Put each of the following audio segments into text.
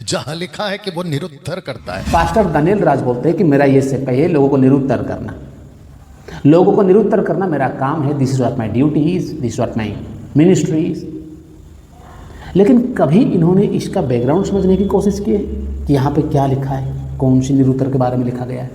जहां लिखा है कि वो निरुत्तर करता है। पास्टर दानियल राज बोलते हैं कि मेरा ये सेवकाई है लोगों को निरुत्तर करना। लोगों को निरुत्तर करना मेरा काम है। This is what my duties, this is what my ministries. लेकिन कभी इन्होंने इसका बैकग्राउंड समझने की कोशिश की है कि यहाँ पे क्या लिखा है, कौन सी निरुत्तर के बारे में लिखा गया है,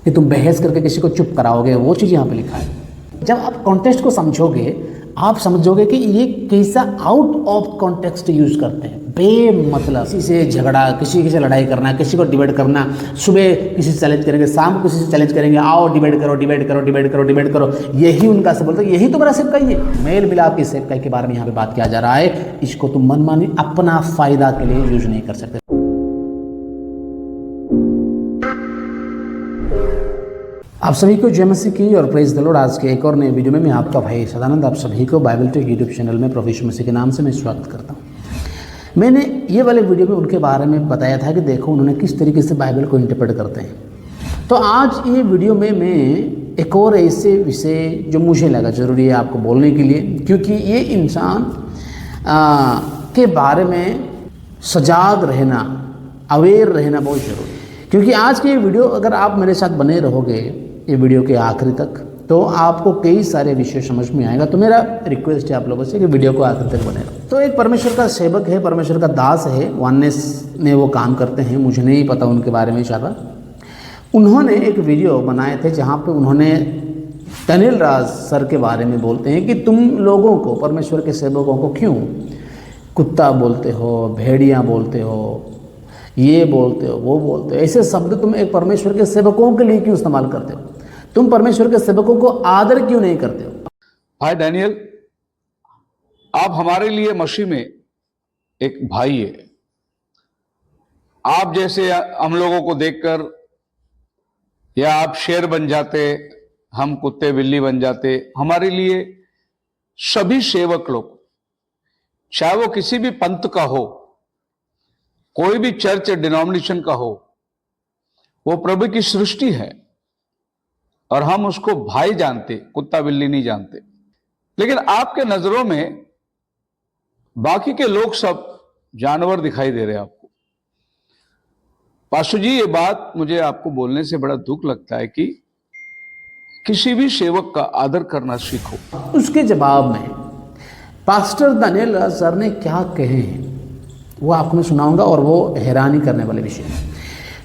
कि तुम बहस करके किसी को चुप कराओगे, वो चीज़ यहाँ पे लिखा है। जब आप कॉन्टेक्स्ट को समझोगे आप समझोगे कि ये कैसा आउट ऑफ कॉन्टेक्स्ट यूज करते हैं, बेमतलब किसी से झगड़ा, किसी से लड़ाई करना, किसी को डिबेट करना। सुबह किसी से चैलेंज करेंगे, शाम को किसी से चैलेंज करेंगे, आओ डिबेट करो डिबेट करो डिबेट करो डिबेट करो। यही उनका सब बोलते, यही तो मेरा सेवकाई है। मेल मिलाप की सेवकाई के बारे में यहाँ पे बात किया जा रहा है। इसको तुम मनमानी अपना फायदा के लिए यूज नहीं कर सकते। आप सभी को जय मसीह की और प्रेज द लॉर्ड। आज के एक और नए वीडियो में मैं आपका भाई सदानंद आप सभी को बाइबल टेक यूट्यूब चैनल में प्रभु यीशु मसीह के नाम से मैं स्वागत करता हूँ। मैंने ये वाले वीडियो में उनके बारे में बताया था कि देखो उन्होंने किस तरीके से बाइबल को इंटरप्रेट करते हैं। तो आज ये वीडियो में मैं एक और ऐसे विषय जो मुझे लगा ज़रूरी है आपको बोलने के लिए, क्योंकि ये इंसान के बारे में सजाग रहना, अवेयर रहना बहुत ज़रूरी है। क्योंकि आज की ये वीडियो अगर आप मेरे साथ बने रहोगे ये वीडियो के आखिरी तक, तो आपको कई सारे विषय समझ में आएगा। तो मेरा रिक्वेस्ट है आप लोगों से कि वीडियो को आखिर तक बने रहो। तो एक परमेश्वर का सेवक है, परमेश्वर का दास है, वननेस में वो काम करते हैं, मुझे नहीं पता उनके बारे में ज़्यादा। उन्होंने एक वीडियो बनाए थे जहाँ पे उन्होंने दानियल राज सर के बारे में बोलते हैं कि तुम लोगों को, परमेश्वर के सेवकों को क्यों कुत्ता बोलते हो, भेड़िया बोलते हो, ये बोलते हो, वो बोलते हो, ऐसे शब्द तुम एक परमेश्वर के सेवकों के लिए क्यों इस्तेमाल करते हो? तुम परमेश्वर के सेवकों को आदर क्यों नहीं करते हो? भाई डैनियल, आप हमारे लिए मसीह में एक भाई है। आप जैसे हम लोगों को देखकर या आप शेर बन जाते, हम कुत्ते बिल्ली बन जाते। हमारे लिए सभी सेवक लोग, चाहे वो किसी भी पंथ का हो, कोई भी चर्च डिनोमिनेशन का हो, वो प्रभु की सृष्टि है और हम उसको भाई जानते, कुत्ता बिल्ली नहीं जानते। लेकिन आपके नजरों में बाकी के लोग सब जानवर दिखाई दे रहे हैं आपको। पास्टर जी, ये बात मुझे आपको बोलने से बड़ा दुख लगता है कि किसी भी सेवक का आदर करना सीखो। उसके जवाब में पास्टर दानियल राज सर ने क्या कहे हैं वो आपको मैं सुनाऊंगा, और वो हैरानी करने वाले विषय हैं।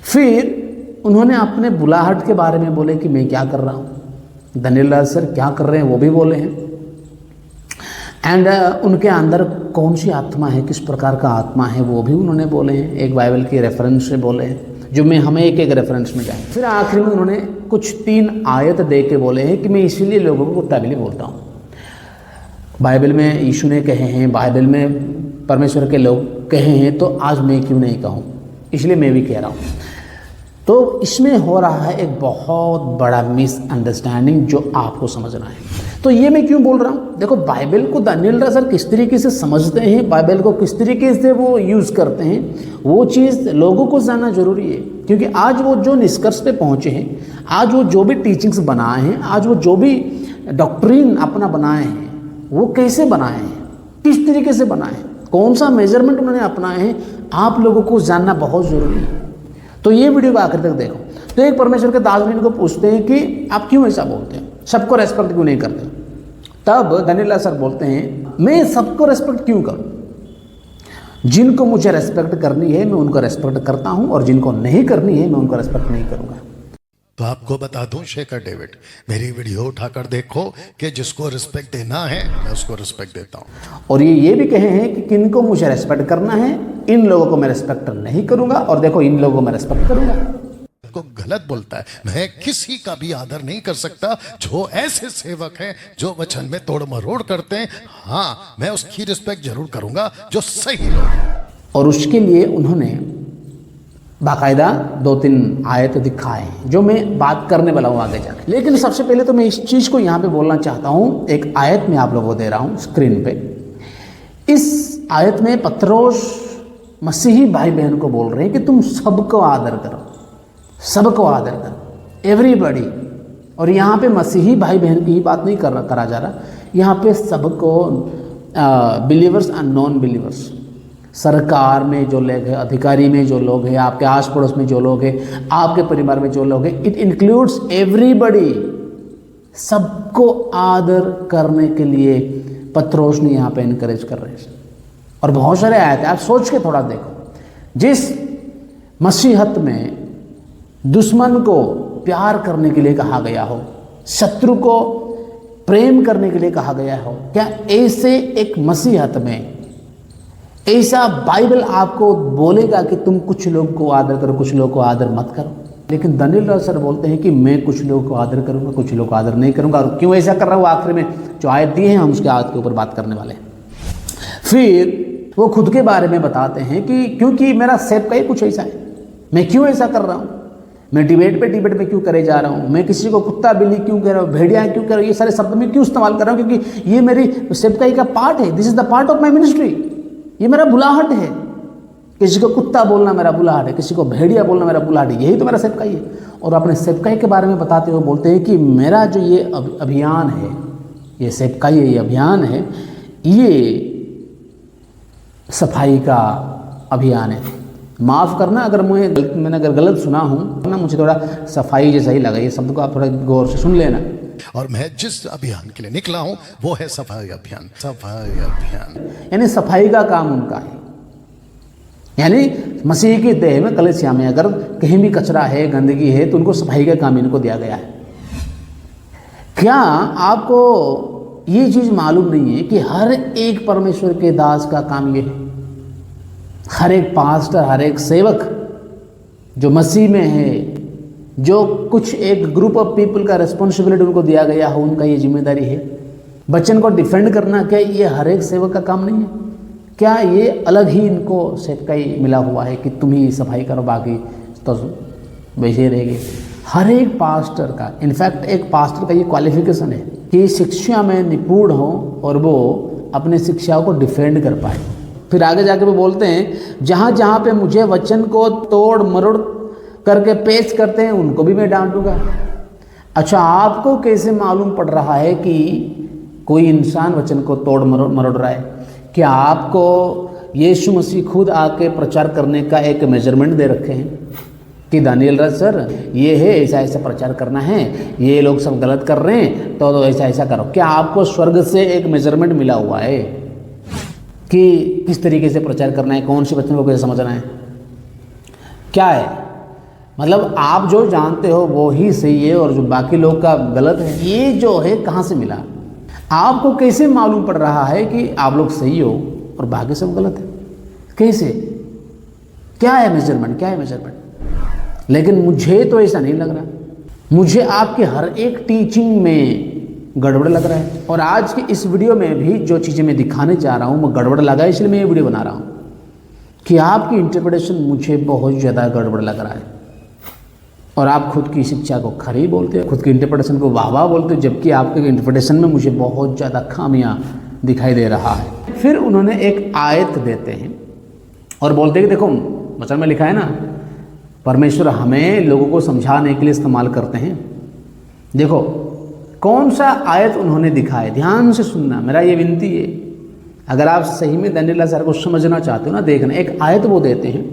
फिर उन्होंने अपने बुलाहट के बारे में बोले कि मैं क्या कर रहा हूँ, दानियल राज सर क्या कर रहे हैं वो भी बोले हैं। एंड उनके अंदर कौन सी आत्मा है, किस प्रकार का आत्मा है वो भी उन्होंने बोले हैं, एक बाइबल के रेफरेंस से बोले हैं, जो मैं हमें एक एक रेफरेंस में जाए। फिर आखिर में उन्होंने कुछ 3 आयत दे के बोले हैं कि मैं इसीलिए लोगों को कुत्ता बिल्ली बोलता हूँ। बाइबल में यीशु ने कहे हैं, बाइबल में परमेश्वर के लोग कहे हैं, तो आज मैं क्यों नहीं कहूँ, इसलिए मैं भी कह रहा हूँ। तो इसमें हो रहा है एक बहुत बड़ा मिसअंडरस्टैंडिंग जो आपको समझना है। तो ये मैं क्यों बोल रहा हूँ, देखो बाइबल को दानियल राज सर किस तरीके से समझते हैं, बाइबल को किस तरीके से वो यूज़ करते हैं, वो चीज़ लोगों को जानना जरूरी है। क्योंकि आज वो जो निष्कर्ष पे पहुँचे हैं, आज वो जो भी टीचिंग्स बनाए हैं, आज वो जो भी डॉक्ट्रिन अपना बनाए हैं, वो कैसे बनाए हैं, किस तरीके से बनाए हैं, कौन सा मेजरमेंट उन्होंने अपनाए हैं, आप लोगों को जानना बहुत ज़रूरी है। तो ये वीडियो को आखिर तक देखो। तो एक परमेश्वर के दास इनको पूछते हैं कि आप क्यों ऐसा बोलते हैं, सबको रेस्पेक्ट क्यों नहीं करते? तब दानियल सर बोलते हैं मैं सबको रेस्पेक्ट क्यों करूं, जिनको मुझे रेस्पेक्ट करनी है मैं उनको रेस्पेक्ट करता हूं, और जिनको नहीं करनी है मैं उनको रेस्पेक्ट नहीं करूंगा। तो आपको बता दूं शेखर डेविड, मेरी वीडियो उठाकर देखो कि जिसको रिस्पेक्ट देना है मैं उसको रिस्पेक्ट देता हूं। और ये भी कहे हैं कि किनको मुझे रेस्पेक्ट करना है, इन लोगों को मैं रेस्पेक्ट नहीं करूंगा, और देखो इन लोगों को मैं रेस्पेक्ट करूंगा। को गलत बोलता है, मैं किसी का भी आदर नहीं कर सकता जो ऐसे सेवक हैं जो वचन में तोड़ मरोड़ करते हैं। हाँ, मैं उसकी रिस्पेक्ट जरूर करूंगा जो सही लोग। और उसके लिए उन्होंने बाकायदा 2-3 आयत दिखाए जो मैं बात करने वाला हूँ आगे जाके। लेकिन सबसे पहले तो मैं इस चीज़ को यहाँ पे बोलना चाहता हूँ। एक आयत मैं आप लोगों को दे रहा हूँ स्क्रीन पे। इस आयत में पत्रोस मसीही भाई बहन को बोल रहे हैं कि तुम सबको आदर करो, सबको आदर करो, एवरीबॉडी। और यहाँ पे मसीही भाई बहन की ही बात नहीं करा जा रहा, यहाँ पे सबको बिलीवर्स एंड नॉन बिलीवर्स, सरकार में जो लोग हैं, अधिकारी में जो लोग हैं, आपके आस पड़ोस में जो लोग हैं, आपके परिवार में जो लोग हैं, इट इंक्लूड्स एवरीबडी। सबको आदर करने के लिए पत्रोस ने यहाँ पे इनकरेज कर रहे हैं। और बहुत सारे आयत हैं, आप सोच के थोड़ा देखो, जिस मसीहत में दुश्मन को प्यार करने के लिए कहा गया हो, शत्रु को प्रेम करने के लिए कहा गया हो, क्या ऐसे एक मसीहत में ऐसा बाइबल आपको बोलेगा कि तुम कुछ लोग को आदर करो, कुछ लोग को आदर मत करो? लेकिन दानिएल राजा सर बोलते हैं कि मैं कुछ लोगों को आदर करूंगा, कुछ लोगों को आदर नहीं करूंगा। और क्यों ऐसा कर रहा हूँ, आखिर में जो आयत दी है हम उसके आयत के ऊपर बात करने वाले हैं। फिर वो खुद के बारे में बताते हैं कि क्योंकि मेरा सेवकाई कुछ ऐसा है, मैं क्यों ऐसा कर रहा हूँ, मैं डिबेट पे क्यों करे जा रहा हूँ, मैं किसी को कुत्ता बिल्ली क्यों कह रहा हूँ, भेड़िया क्यों कह रहा हूँ, ये सारे शब्द मैं क्यों इस्तेमाल कर रहा हूँ, क्योंकि ये मेरी सेवकाई का पार्ट है। This is the part of my ministry, ये मेरा बुलाहट है। किसी को कुत्ता बोलना मेरा बुलाहट है, किसी को भेड़िया बोलना मेरा बुलाहट है, यही तो मेरा सेवकाई है। और अपने सेवकाई के बारे में बताते हुए बोलते हैं कि मेरा जो ये अभियान है, ये सेवकाई है, ये अभियान है, ये सफाई का अभियान है। माफ़ करना अगर मैंने अगर गलत सुना हूँ ना, मुझे थोड़ा सफाई जैसा ही लगा, ये शब्द को आप थोड़ा गौर से सुन लेना। और मैं जिस अभियान के लिए निकला हूं वो है सफाई अभियान। सफाई अभियान यानी सफाई का काम उनका है। यानी मसीह की देह में, कलीसिया में अगर कहीं भी कचरा है, गंदगी है, तो उनको सफाई का काम इनको दिया गया है। क्या आपको ये चीज़ मालूम नहीं है कि हर एक परमेश्वर के दास का काम ये है? हर एक पास्टर, हर एक सेवक जो मसीह में है, जो कुछ एक ग्रुप ऑफ पीपल का रिस्पॉन्सिबिलिटी उनको दिया गया हो, उनका ये जिम्मेदारी है। वचन को डिफेंड करना, क्या ये हर एक सेवक का काम नहीं है? क्या ये अलग ही इनको सेवकाई मिला हुआ है कि तुम ही सफाई करो, बाकी तो वैसे रहेगी? हर एक पास्टर का, इनफैक्ट एक पास्टर का ये क्वालिफिकेशन है कि शिक्षा में निपुण हो और वो अपने शिक्षाओं को डिफेंड कर पाए। फिर आगे जाके वो बोलते हैं, जहाँ जहाँ पे मुझे वचन को तोड़ मरोड़ करके पेश करते हैं उनको भी मैं डांटूंगा। अच्छा, आपको कैसे मालूम पड़ रहा है कि कोई इंसान वचन को तोड़ मरोड़ रहा है? क्या आपको यीशु मसीह खुद आके प्रचार करने का एक मेजरमेंट दे रखे हैं कि दानिएल राज सर ये है, ऐसा ऐसा प्रचार करना है, ये लोग सब गलत कर रहे हैं तो ऐसा ऐसा करो? क्या आपको स्वर्ग से एक मेजरमेंट मिला हुआ है कि किस तरीके से प्रचार करना है, कौन से वचन को कैसे समझना है? क्या है मतलब आप जो जानते हो वो ही सही है और जो बाकी लोग का गलत है, ये जो है कहाँ से मिला? आपको कैसे मालूम पड़ रहा है कि आप लोग सही हो और बाकी सब गलत है? कैसे? क्या है मेजरमेंट, क्या है मेजरमेंट? लेकिन मुझे तो ऐसा नहीं लग रहा, मुझे आपके हर एक टीचिंग में गड़बड़ लग रहा है। और आज की इस वीडियो में भी जो चीज़ें मैं दिखाने जा रहा हूँ वो गड़बड़ लगा है, इसलिए मैं ये वीडियो बना रहा हूँ कि आपकी इंटरप्रिटेशन मुझे बहुत ज़्यादा गड़बड़ लग रहा है। और आप खुद की शिक्षा को खरी बोलते हो, खुद की इंटरप्रिटेशन को वाह वाह बोलते हो, जबकि आपके इंटरप्रिटेशन में मुझे बहुत ज़्यादा खामियां दिखाई दे रहा है। फिर उन्होंने एक आयत देते हैं और बोलते हैं कि देखो वचन में लिखा है ना, परमेश्वर हमें लोगों को समझाने के लिए इस्तेमाल करते हैं। देखो कौन सा आयत उन्होंने दिखाया, ध्यान से सुनना, मेरा ये विनती है। अगर आप सही में दानिएल राज सर को समझना चाहते हो ना, देखना, एक आयत वो देते हैं,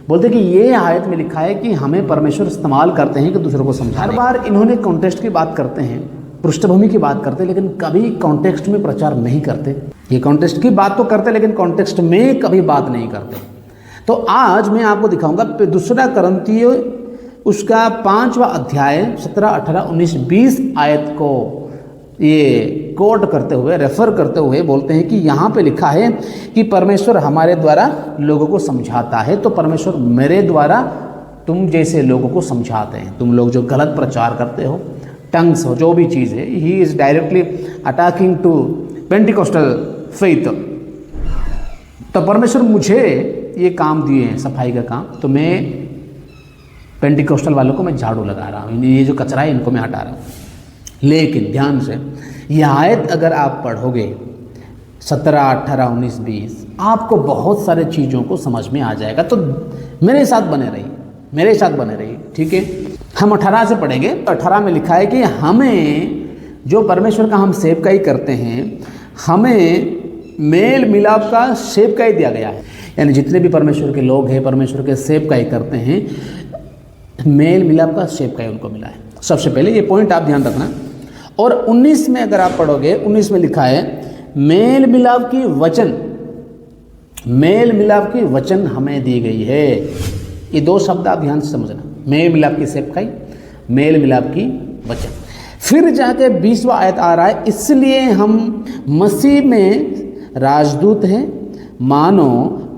बोलते कि ये आयत में लिखा है कि हमें परमेश्वर इस्तेमाल करते हैं कि दूसरों को समझाने। हर बार इन्होंने कॉन्टेक्स्ट की बात करते हैं, पृष्ठभूमि की बात करते हैं, लेकिन कभी कॉन्टेक्स्ट में प्रचार नहीं करते। ये कॉन्टेक्स्ट की बात तो करते लेकिन कॉन्टेक्स्ट में कभी बात नहीं करते। तो आज मैं आपको दिखाऊंगा दूसरा करंथियो उसका 5वां अध्याय 17, 18, 19, 20 आयत को ये कोट करते हुए, रेफर करते हुए बोलते हैं कि यहाँ पे लिखा है कि परमेश्वर हमारे द्वारा लोगों को समझाता है। तो परमेश्वर मेरे द्वारा तुम जैसे लोगों को समझाते हैं। तुम लोग जो गलत प्रचार करते हो, टंग्स हो, जो भी चीज़ है, he is directly attacking to Pentecostal faith. तो परमेश्वर मुझे ये काम दिए हैं, सफाई का काम, तो मैं पेंटिकोस्टल वालों को मैं झाड़ू लगा रहा हूँ, ये जो कचरा है इनको मैं हटा रहा हूँ। लेकिन ध्यान से यह आयत अगर आप पढ़ोगे 17, 18, 19, 20, आपको बहुत सारे चीज़ों को समझ में आ जाएगा। तो मेरे साथ बने रहिए, मेरे साथ बने रहिए, ठीक है। हम 18 से पढ़ेंगे। तो 18 में लिखा है कि हमें जो परमेश्वर का हम सेवकाई करते हैं, हमें मेल मिलाप का सेवकाई दिया गया है। यानी जितने भी परमेश्वर के लोग हैं, परमेश्वर के सेवकाई करते हैं, मेल मिलाप का सेवकाई उनको मिला है। सबसे पहले ये पॉइंट आप ध्यान रखना। और 19 में अगर आप पढ़ोगे, 19 में लिखा है मेल मिलाप की वचन, मेल मिलाप की वचन हमें दी गई है। ये दो शब्द आप ध्यान से समझना, मेल मिलाप की सेवकाई, मेल मिलाप की वचन। फिर जाके 20वां आयत आ रहा है, इसलिए हम मसीह में राजदूत हैं, मानो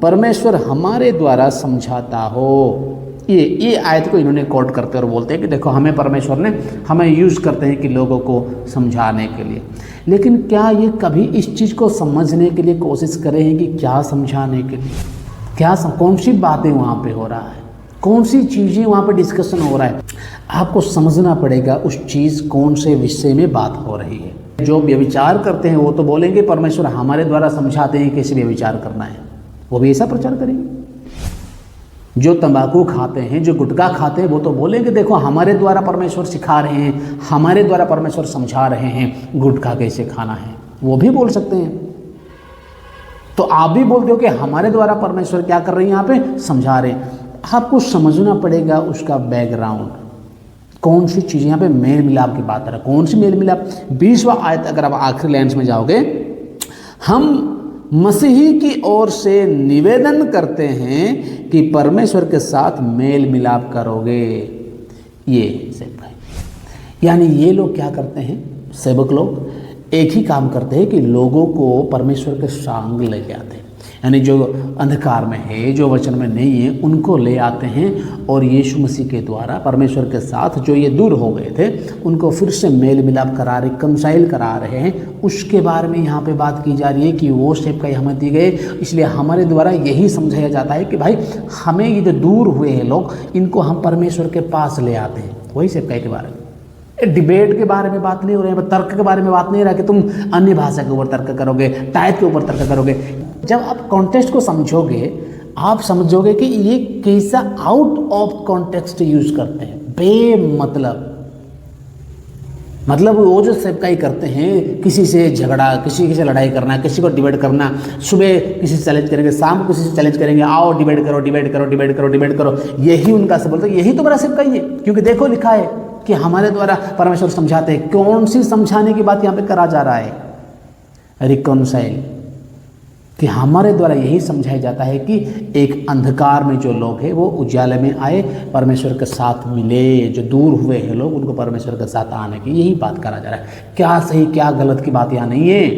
परमेश्वर हमारे द्वारा समझाता हो। ये आयत को इन्होंने कोट करते और बोलते हैं कि देखो हमें परमेश्वर ने हमें यूज़ करते हैं कि लोगों को समझाने के लिए। लेकिन क्या ये कभी इस चीज़ को समझने के लिए कोशिश करें हैं कि क्या समझाने के लिए, क्या कौन सी बातें वहाँ पे हो रहा है, कौन सी चीज़ें वहाँ पे डिस्कशन हो रहा है। आपको समझना पड़ेगा उस चीज़ कौन से विषय में बात हो रही है। जो व्यभिचार करते हैं वो तो बोलेंगे परमेश्वर हमारे द्वारा समझाते हैं कैसे व्यभिचार करना है, वो भी ऐसा प्रचार करेंगे। जो तंबाकू खाते हैं, जो गुटखा खाते हैं, वो तो बोलेंगे देखो हमारे द्वारा परमेश्वर सिखा रहे हैं, हमारे द्वारा परमेश्वर समझा रहे हैं गुटखा कैसे खाना है, वो भी बोल सकते हैं। तो आप भी बोलते हो कि हमारे द्वारा परमेश्वर क्या कर रहे हैं, यहाँ पे समझा रहे हैं। आपको समझना पड़ेगा उसका बैकग्राउंड, कौन सी चीज़ यहाँ पे मेल मिलाप की बात है, कौन सी मेल मिलाप। 20वां आयत अगर आप आखिरी लाइन्स में जाओगे, हम मसीही की ओर से निवेदन करते हैं कि परमेश्वर के साथ मेल मिलाप करोगे। ये सेवक, यानी ये लोग क्या करते हैं, सेवक लोग एक ही काम करते हैं कि लोगों को परमेश्वर के संग लेके आते हैं। यानी जो अंधकार में है, जो वचन में नहीं है, उनको ले आते हैं और यीशु मसीह के द्वारा परमेश्वर के साथ जो ये दूर हो गए थे उनको फिर से मेल मिलाप करा रहे, कंसाइल करा रहे हैं। उसके बारे में यहाँ पे बात की जा रही है कि वो सेवकाई हमें दी गई, इसलिए हमारे द्वारा यही समझाया जाता है कि भाई हमें ये जो दूर हुए हैं लोग, इनको हम परमेश्वर के पास ले आते हैं। वही सेवकाई के बारे में, डिबेट के बारे में बात नहीं हो रही है, तर्क के बारे में बात नहीं रहा कि तुम अन्य भाषा के ऊपर तर्क करोगे, टाइप के ऊपर तर्क करोगे। जब आप कॉन्टेक्स्ट को समझोगे, आप समझोगे कि ये कैसा आउट ऑफ कॉन्टेक्स्ट यूज करते हैं, मतलब वो जो सेवकाई करते हैं, किसी से झगड़ा, किसी से लड़ाई करना, किसी को डिबेट करना, सुबह किसी से चैलेंज करेंगे, शाम को किसी से चैलेंज करेंगे, आओ डिबेट करो, डिबेट करो, डिबेट करो, डिबेट करो, यही उनका सब बोलते हैं, यही तो मेरा सेवकाई है। क्योंकि देखो लिखा है कि हमारे द्वारा परमेश्वर समझाते हैं। कौन सी समझाने की बात यहाँ पे करा जा रहा है, रिकॉन्साइल, कि हमारे द्वारा यही समझाया जाता है कि एक अंधकार में जो लोग हैं वो उजाले में आए, परमेश्वर के साथ मिले। जो दूर हुए हैं लोग, उनको परमेश्वर के साथ आने की यही बात करा जा रहा है। क्या सही क्या गलत की बात यहाँ नहीं है।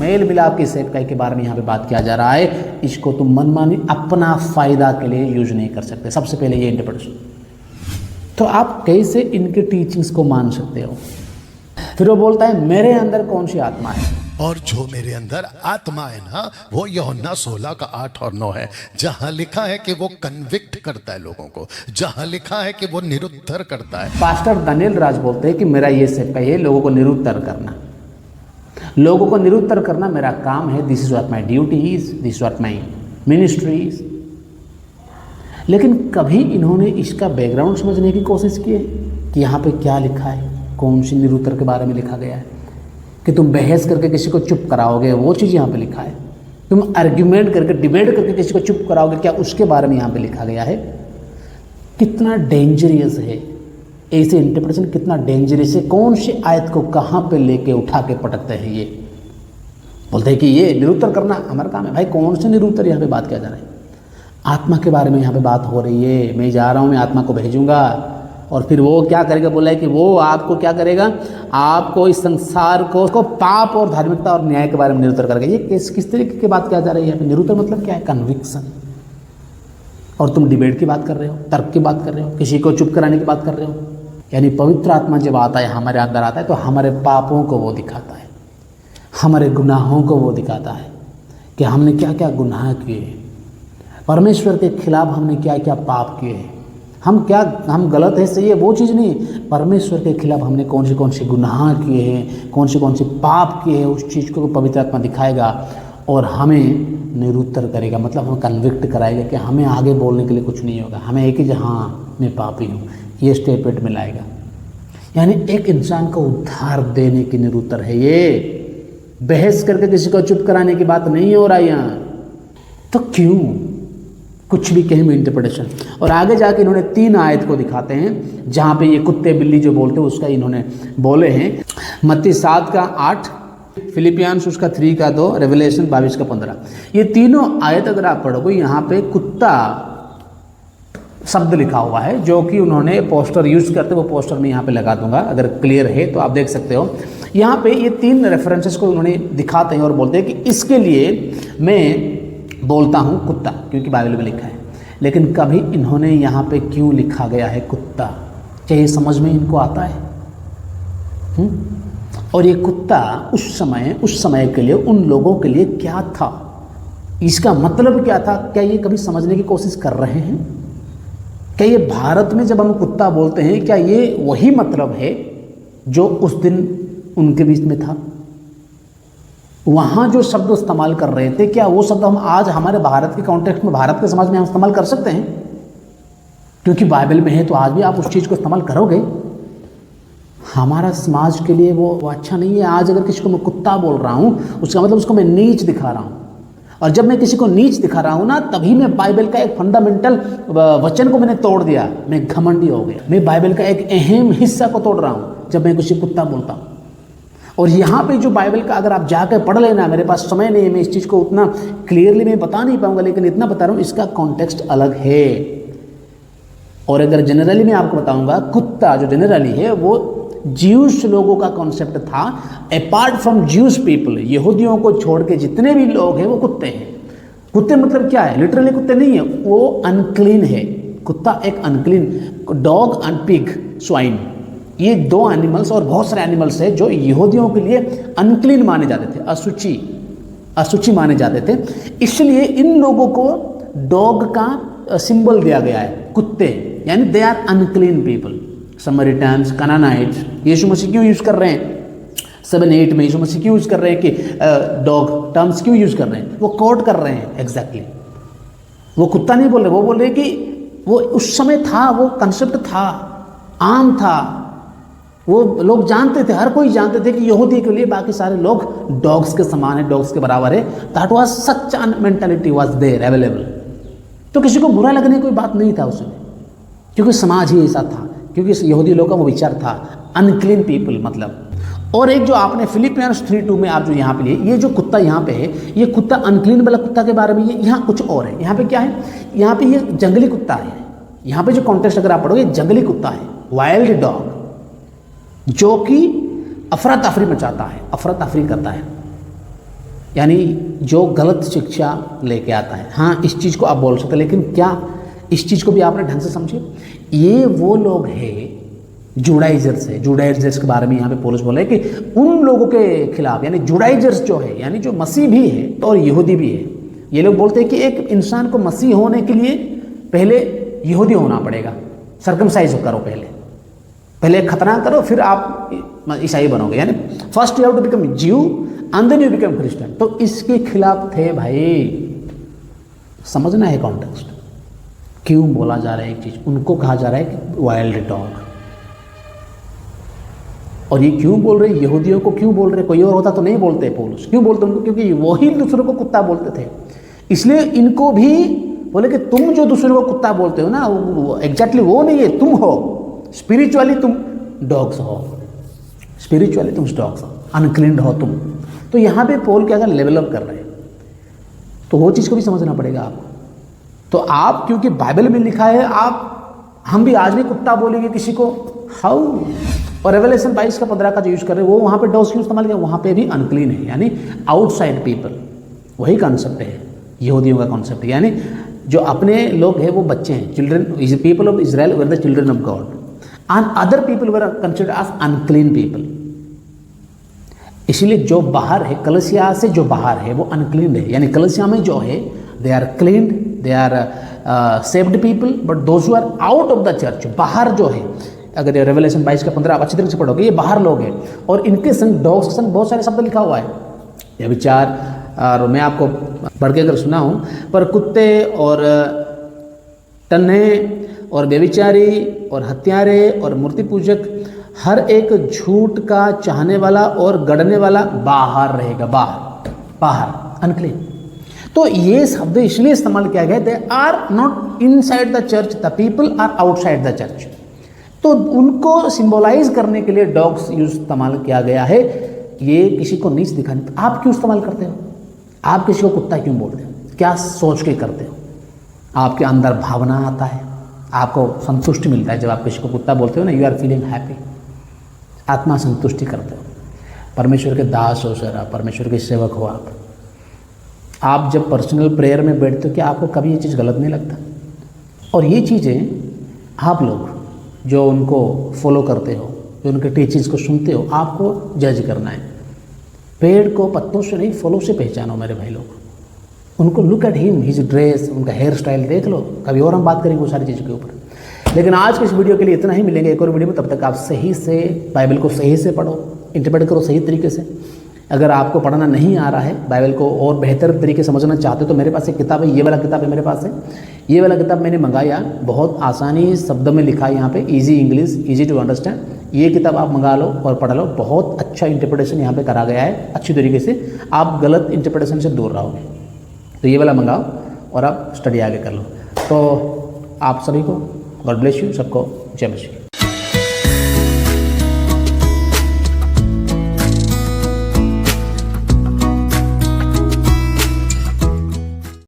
मेल मिलाप की सेवकाई के बारे में यहाँ पे बात किया जा रहा है। इसको तुम मनमानी अपना फायदा के लिए यूज नहीं कर सकते। सबसे पहले ये इंटरप्रिटेशन। तो आप कैसे इनके टीचिंग्स को मान सकते हो। फिर वो बोलता है मेरे अंदर कौन सी आत्मा है, और जो मेरे अंदर आत्मा है ना, वो यूहन्ना 16 का 8 और 9 है, जहां लिखा है कि वो कन्विक्ट करता है लोगों को, जहां लिखा है कि वो निरुत्तर करता है। पास्टर दानियल राज बोलते हैं कि मेरा ये सेवकाई है लोगों को निरुत्तर करना, लोगों को निरुत्तर करना मेरा काम है। This is what my duty is, this is what my ministry is. लेकिन कभी इन्होंने इसका बैकग्राउंड समझने की कोशिश की है कि यहाँ पे क्या लिखा है, कौन सी निरुत्तर के बारे में लिखा गया है, कि तुम बहस करके किसी को चुप कराओगे, वो चीज़ यहाँ पे लिखा है। तुम आर्ग्यूमेंट करके, डिबेट करके किसी को चुप कराओगे, क्या उसके बारे में यहाँ पे लिखा गया है। कितना डेंजरियस है ऐसे इंटरप्रिटेशन, कितना डेंजरस है। कौन सी आयत को कहाँ पे लेके उठा के पटकते हैं। ये बोलते हैं कि ये निरुत्तर करना हमारा काम है। भाई कौन से निरुत्तर यहाँ पे बात किया जा रहा है। आत्मा के बारे में यहाँ पे बात हो रही है। मैं जा रहा हूँ, मैं आत्मा को भेजूंगा और फिर वो क्या करेगा, बोला है कि वो आपको क्या करेगा, आपको इस संसार को पाप और धार्मिकता और न्याय के बारे में निरुत्तर करेगा। ये किस तरीके की बात किया जा रही है यहाँ पे। निरुत्तर मतलब क्या है, कन्विक्शन। और तुम डिबेट की बात कर रहे हो, तर्क की बात कर रहे हो, किसी को चुप कराने की बात कर रहे हो। यानी पवित्र आत्मा जब आता है, हमारे अंदर आता है, तो हमारे पापों को वो दिखाता है, हमारे गुनाहों को वो दिखाता है कि हमने क्या क्या गुनाह किए, परमेश्वर के खिलाफ हमने क्या क्या पाप किए हैं। हम गलत है, सही है, वो चीज़ नहीं। परमेश्वर के खिलाफ हमने कौन से गुनाह किए हैं, कौन से पाप किए हैं, उस चीज़ को पवित्र आत्मा दिखाएगा और हमें निरुत्तर करेगा। मतलब हमें कन्विक्ट कराएगा कि हमें आगे बोलने के लिए कुछ नहीं होगा। हमें एक ही हाँ मैं पापी हूँ, ये स्टेटमेंट में लाएगा। यानी एक इंसान को उद्धार देने की निरुत्तर है ये। बहस करके किसी को चुप कराने की बात नहीं हो रहा है यहाँ। तो क्यों? कुछ भी कहें इंटरप्रिटेशन। और आगे जाके इन्होंने 3 आयत को दिखाते हैं जहाँ पे ये कुत्ते बिल्ली जो बोलते हैं उसका इन्होंने बोले हैं। मत्ती 7 का 8, फिलिपियंस उसका 3 का 2, रेवलेशन 22 का 15। ये तीनों आयत अगर आप पढ़ोगे यहाँ पे कुत्ता शब्द लिखा हुआ है, जो कि उन्होंने पोस्टर यूज करते, वो पोस्टर मैं यहाँ पे लगा दूंगा, अगर क्लियर है तो आप देख सकते हो। यहाँ पे ये 3 रेफरेंसेस को उन्होंने दिखाते हैं और बोलते हैं कि इसके लिए मैं बोलता हूँ कुत्ता, क्योंकि बाइबल में लिखा है। लेकिन कभी इन्होंने यहाँ पे क्यों लिखा गया है कुत्ता? क्या ये समझ में इनको आता है? और ये कुत्ता उस समय के लिए, उन लोगों के लिए क्या था, इसका मतलब क्या था? क्या ये कभी समझने की कोशिश कर रहे हैं? क्या ये भारत में जब हम कुत्ता बोलते हैं, क्या ये वही मतलब है जो उस दिन उनके बीच में था? वहाँ जो शब्द इस्तेमाल कर रहे थे, क्या वो शब्द हम आज हमारे भारत के कॉन्टेक्स्ट में, भारत के समाज में हम इस्तेमाल कर सकते हैं? क्योंकि बाइबल में है तो आज भी आप उस चीज़ को इस्तेमाल करोगे। हमारा समाज के लिए वो अच्छा नहीं है। आज अगर किसी को मैं कुत्ता बोल रहा हूँ, उसका मतलब उसको मैं नीच दिखा रहा हूँ। और जब मैं किसी को नीच दिखा रहा हूँ ना, तभी मैं बाइबल का एक फंडामेंटल वचन को मैंने तोड़ दिया, मैं घमंडी हो गया। मैं बाइबल का एक अहम हिस्सा को तोड़ रहा हूँ जब मैं किसी कुत्ता बोलता हूँ। और यहाँ पे जो बाइबल का अगर आप जाकर पढ़ लेना, मेरे पास समय नहीं है, मैं इस चीज़ को उतना क्लियरली मैं बता नहीं पाऊंगा, लेकिन इतना बता रहा हूँ, इसका कॉन्टेक्स्ट अलग है। और अगर जनरली मैं आपको बताऊंगा, कुत्ता जो जनरली है वो ज्यूस लोगों का कॉन्सेप्ट था। अपार्ट फ्रॉम ज्यूस पीपल, यहूदियों को छोड़ के जितने भी लोग हैं वो कुत्ते हैं। कुत्ते मतलब क्या है? लिटरली कुत्ते नहीं है, वो अनक्लीन है। कुत्ता एक unclean, dog and pig, swine, ये 2 एनिमल्स और बहुत सारे एनिमल्स है जो यहूदियों के लिए अनक्लीन माने जाते थे, अशुचि माने जाते थे। इसलिए इन लोगों को डॉग का सिंबल दिया गया है, कुत्ते, यानी दे आर अनक्लीन पीपल। समरिटन्स, कनानाइट्स, यीशु मसीह क्यों यूज़ कर रहे हैं 7:8 में? यीशु मसीह क्यों यूज़ कर रहे हैं कि डॉग टर्म्स क्यों यूज़ कर रहे हैं? वो कोट कर रहे हैं एग्जैक्टली। वो कुत्ता नहीं बोल रहे, वो बोल रहे कि वो उस समय था, वो कंसेप्ट था, आम था, वो लोग जानते थे, हर कोई जानते थे कि यहूदी के लिए बाकी सारे लोग डॉग्स के समान है, डॉग्स के बराबर है। That was such an mentality was there available. तो किसी को बुरा लगने की कोई बात नहीं था उसमें, क्योंकि समाज ही ऐसा था, क्योंकि यहूदी लोगों का वो विचार था अनक्लीन पीपल मतलब। और एक जो आपने फिलिपियंस 3:2 में आप जो यहाँ पे लिए, ये जो कुत्ता यहाँ पे है, ये कुत्ता अनक्लीन वाला कुत्ता के बारे में, ये यहाँ कुछ और है। यहाँ पे क्या है? यहाँ पे ये जंगली कुत्ता है। यहाँ पे जो कॉन्टेक्स्ट अगर आप पढ़ोगे, जंगली कुत्ता है, वाइल्ड डॉग, जो कि अफरा तफरी मचाता है, अफरा तफरी करता है, यानी जो गलत शिक्षा लेके आता है। हाँ, इस चीज़ को आप बोल सकते हैं, लेकिन क्या इस चीज़ को भी आपने ढंग से समझे? ये वो लोग हैं जुडाइजर्स है। जुडाइजर्स के बारे में यहाँ पे पौलुस बोले कि उन लोगों के खिलाफ, यानी जुडाइजर्स जो है, यानी जो मसीह भी है और यहूदी भी है, ये लोग बोलते हैं कि एक इंसान को मसीह होने के लिए पहले यहूदी होना पड़ेगा, सर्कमसाइज करो, पहले खतना करो, फिर आप ईसाई बनोगे, यानी first you have to become Jew and then you become Christian. तो इसके खिलाफ थे भाई। समझना है कॉन्टेक्स्ट, क्यों बोला जा रहा है एक चीज, उनको कहा जा रहा है कि वाइल्ड डॉग। और ये क्यों बोल रहे, यहूदियों को क्यों बोल रहे? कोई और होता तो नहीं बोलते पौलुस। क्यों बोलते उनको? क्योंकि वही दूसरों को कुत्ता बोलते थे, इसलिए इनको भी बोले कि तुम जो दूसरों को कुत्ता बोलते हो ना, एग्जैक्टली वो नहीं है, तुम हो स्पिरिचुअली, तुम डॉग्स हो, स्पिरिचुअली तुम डॉग्स हो, अनक्लीन हो तुम। तो यहाँ पे पोल के अगर लेवल अप कर रहे हैं तो वो चीज़ को भी समझना पड़ेगा आपको। तो आप, क्योंकि बाइबल में लिखा है, हम भी आज भी कुत्ता बोलेंगे किसी को, हाउ? और रेवलेशन 22 का 15 का जो यूज कर रहे हैं, वो वहाँ पे डॉग्स क्यों इस्तेमाल किया? वहाँ पे भी अनक्लीन है, यानी आउटसाइड पीपल। वही कॉन्सेप्ट है यहूदियों का कॉन्सेप्ट, यानी जो अपने लोग हैं वो बच्चे हैं, children, people of Israel were the children of God and other people were considered as unclean people. इसीलिए जो बाहर है, कलीसिया से जो बाहर है वो अनक्लीन है, यानी कलीसिया में जो है they are cleaned, they are saved people, but those who are out of the church, बाहर जो है, अगर ये रेवलेशन 22 का 15 आप अच्छी तरह से पढ़ोगे, ये बाहर लोग हैं। और इनके संग, डॉग्स के संग बहुत सारे शब्द लिखा हुआ है, यह विचार, और मैं आपको पढ़ के अगर सुना हूँ, पर कुत्ते और टन्हे और व्यभिचारी और हत्यारे और मूर्ति पूजक, हर एक झूठ का चाहने वाला और गढ़ने वाला बाहर रहेगा, बाहर, अनक्लीन। तो ये शब्द इसलिए इस्तेमाल किया गया, they are not inside the church, the people are outside the church. तो उनको सिंबलाइज करने के लिए डॉग्स यूज इस्तेमाल किया गया है। ये किसी को नीच दिखाने। आप क्यों इस्तेमाल करते हो? आप किसी को कुत्ता क्यों बोलते हो? क्या सोच के करते हो? आपके अंदर भावना आता है, आपको संतुष्टि मिलता है जब आप किसी को कुत्ता बोलते हो ना, यू आर फीलिंग हैप्पी, आत्मा संतुष्टि करते हो। परमेश्वर के दास हो सर आप, परमेश्वर के सेवक हो आप जब पर्सनल प्रेयर में बैठते हो, क्या आपको कभी ये चीज़ गलत नहीं लगता? और ये चीज़ें आप लोग जो उनको फॉलो करते हो, जो उनके टीचिंग्स को सुनते हो, आपको जज करना है। पेड़ को पत्तों से नहीं, फलों से पहचानो मेरे भाई लोग। उनको look at him, his dress, उनका हेयर स्टाइल देख लो। कभी और हम बात करेंगे वो सारी चीज़ों के ऊपर। लेकिन आज के इस वीडियो के लिए इतना ही। मिलेंगे एक और वीडियो में, तब तक आप सही से बाइबल को सही से पढ़ो, इंटरप्रेट करो सही तरीके से। अगर आपको पढ़ना नहीं आ रहा है, बाइबल को और बेहतर तरीके से समझना चाहते हो, तो मेरे पास एक किताब है, ये वाला किताब है मेरे पास है। ये वाला किताब मैंने मंगाया, बहुत आसानी शब्दों में लिखा है यहाँ पे, easy English, easy to understand. ये किताब आप मंगा लो और पढ़ लो। बहुत अच्छा इंटरप्रिटेशन यहाँ पे करा गया है, अच्छी तरीके से। आप गलत इंटरप्रिटेशन से दूर रहोगे। तो ये वाला मंगाओ और आप स्टडी आगे कर लो। तो आप सभी को गॉड ब्लेस यू, सबको जय मसीह।